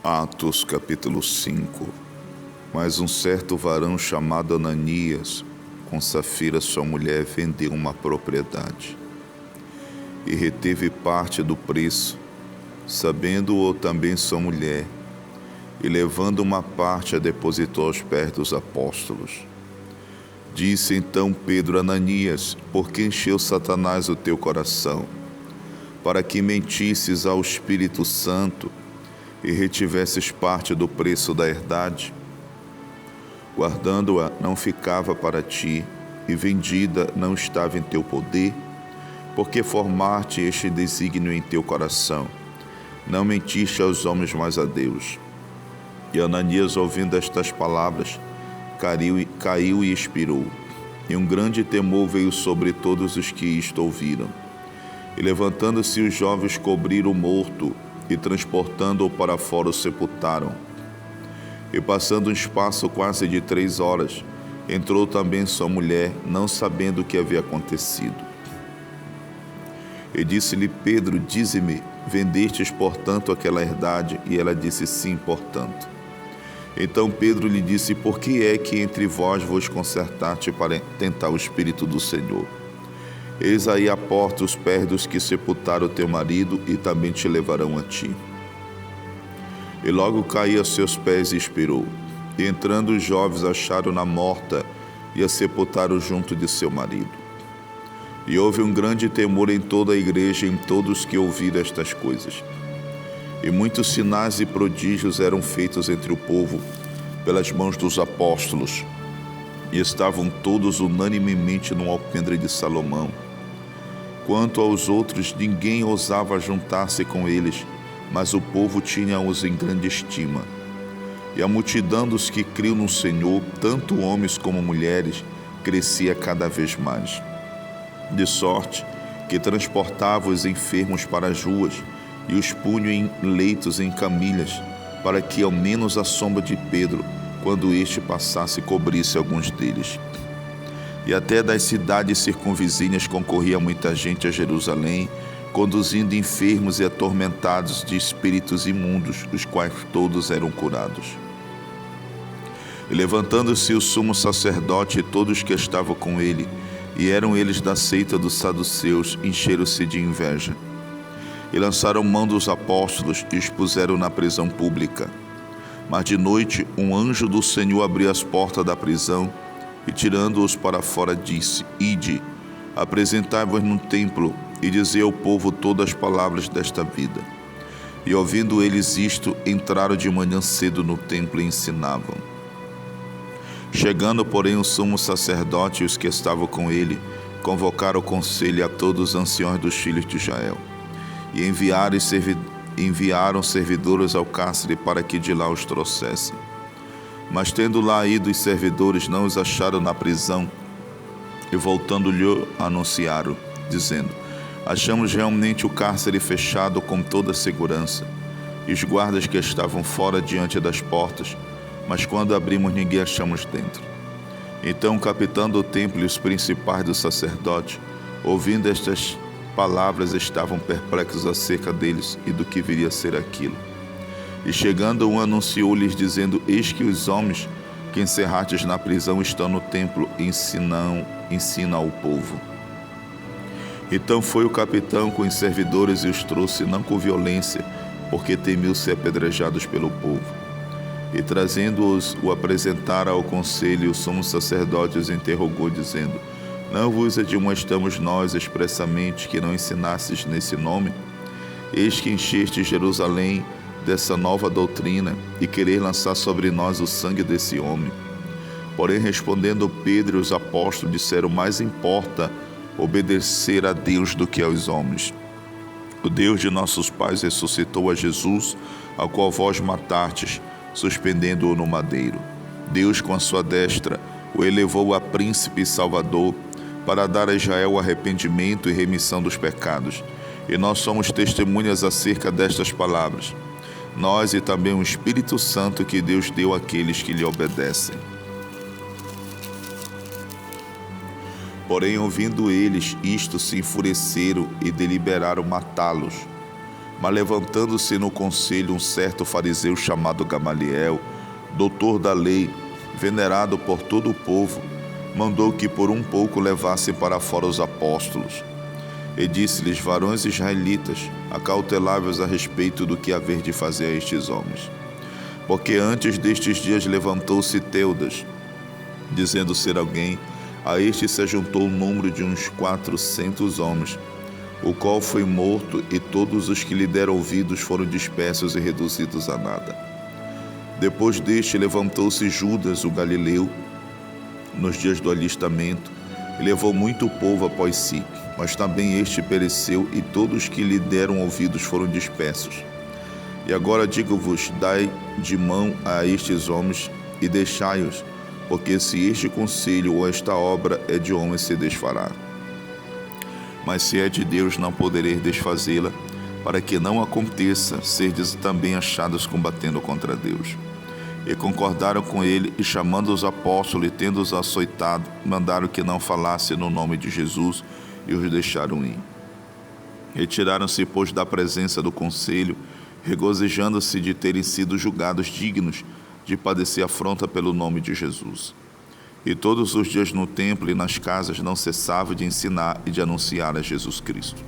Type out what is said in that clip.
Atos capítulo 5. Mas um certo varão chamado Ananias, com Safira sua mulher, vendeu uma propriedade e reteve parte do preço, sabendo-o também sua mulher, e levando uma parte a depositou aos pés dos apóstolos. Disse então Pedro a Ananias: por que encheu Satanás o teu coração, para que mentisses ao Espírito Santo e retivesses parte do preço da herdade? Guardando-a não ficava para ti, e vendida não estava em teu poder, porque formaste este desígnio em teu coração. Não mentiste aos homens, mas a Deus. E Ananias, ouvindo estas palavras, caiu e expirou. E um grande temor veio sobre todos os que isto ouviram. E levantando-se os jovens, cobriram o morto, e transportando-o para fora o sepultaram. E passando um espaço quase de 3 horas, entrou também sua mulher, não sabendo o que havia acontecido. E disse-lhe Pedro: dize-me, vendestes portanto aquela herdade? E ela disse: sim, portanto. Então Pedro lhe disse: por que é que entre vós vos concertaste para tentar o Espírito do Senhor? Eis aí à porta os pés dos que sepultaram teu marido, e também te levarão a ti. E logo caiu a seus pés e expirou. E entrando os jovens, acharam-na morta e a sepultaram junto de seu marido. E houve um grande temor em toda a igreja e em todos que ouviram estas coisas. E muitos sinais e prodígios eram feitos entre o povo pelas mãos dos apóstolos. E estavam todos unanimemente no alpendre de Salomão. Quanto aos outros, ninguém ousava juntar-se com eles, mas o povo tinha-os em grande estima. E a multidão dos que criam no Senhor, tanto homens como mulheres, crescia cada vez mais. De sorte que transportava os enfermos para as ruas e os punham em leitos em camilhas, para que ao menos a sombra de Pedro, quando este passasse, cobrisse alguns deles. E até das cidades circunvizinhas concorria muita gente a Jerusalém, conduzindo enfermos e atormentados de espíritos imundos, os quais todos eram curados. E levantando-se o sumo sacerdote e todos que estavam com ele, e eram eles da seita dos saduceus, encheram-se de inveja. E lançaram mão dos apóstolos e os puseram na prisão pública. Mas de noite um anjo do Senhor abriu as portas da prisão, e tirando-os para fora disse: ide, apresentai-vos no templo, e dizei ao povo todas as palavras desta vida. E ouvindo eles isto, entraram de manhã cedo no templo e ensinavam. Chegando, porém, o sumo sacerdote e os que estavam com ele, convocaram o conselho a todos os anciões dos filhos de Israel, e enviaram servidores ao cárcere para que de lá os trouxessem. Mas tendo lá ido os servidores, não os acharam na prisão, e voltando-lhe anunciaram, dizendo: achamos realmente o cárcere fechado com toda a segurança, e os guardas que estavam fora diante das portas, mas quando abrimos ninguém achamos dentro. Então o capitão do templo e os principais do sacerdote, ouvindo estas palavras, estavam perplexos acerca deles e do que viria a ser aquilo. E chegando um, anunciou-lhes, dizendo: eis que os homens que encerrastes na prisão estão no templo e ensinam ao povo. Então foi o capitão com os servidores e os trouxe, não com violência, porque temiam ser apedrejados pelo povo. E trazendo-os, o apresentaram ao conselho, e o sumo sacerdote os interrogou, dizendo: não vos admoestamos nós expressamente que não ensinastes nesse nome? Eis que encheste Jerusalém dessa nova doutrina, e quereis lançar sobre nós o sangue desse homem. Porém, respondendo Pedro e os apóstolos, disseram: mais importa obedecer a Deus do que aos homens. O Deus de nossos pais ressuscitou a Jesus, ao qual vós matastes, suspendendo-o no madeiro. Deus, com a sua destra, o elevou a príncipe e salvador, para dar a Israel o arrependimento e remissão dos pecados. E nós somos testemunhas acerca destas palavras, nós e também o Espírito Santo que Deus deu àqueles que lhe obedecem. Porém, ouvindo eles isto, se enfureceram e deliberaram matá-los. Mas levantando-se no conselho um certo fariseu chamado Gamaliel, doutor da lei, venerado por todo o povo, mandou que por um pouco levassem para fora os apóstolos. E disse-lhes: varões israelitas, acautelai-vos a respeito do que haver de fazer a estes homens. Porque antes destes dias levantou-se Teudas, dizendo ser alguém, a este se ajuntou o número de uns 400 homens, o qual foi morto, e todos os que lhe deram ouvidos foram dispersos e reduzidos a nada. Depois deste levantou-se Judas, o galileu, nos dias do alistamento, e levou muito povo após si, mas também este pereceu, e todos que lhe deram ouvidos foram dispersos. E agora digo-vos, dai de mão a estes homens e deixai-os, porque se este conselho ou esta obra é de homem, se desfará. Mas se é de Deus, não podereis desfazê-la, para que não aconteça, serdes também achados combatendo contra Deus. E concordaram com ele, e chamando os apóstolos e tendo-os açoitado, mandaram que não falassem no nome de Jesus, e os deixaram ir. Retiraram-se, pois, da presença do conselho, regozijando-se de terem sido julgados dignos de padecer afronta pelo nome de Jesus. E todos os dias no templo e nas casas não cessavam de ensinar e de anunciar a Jesus Cristo.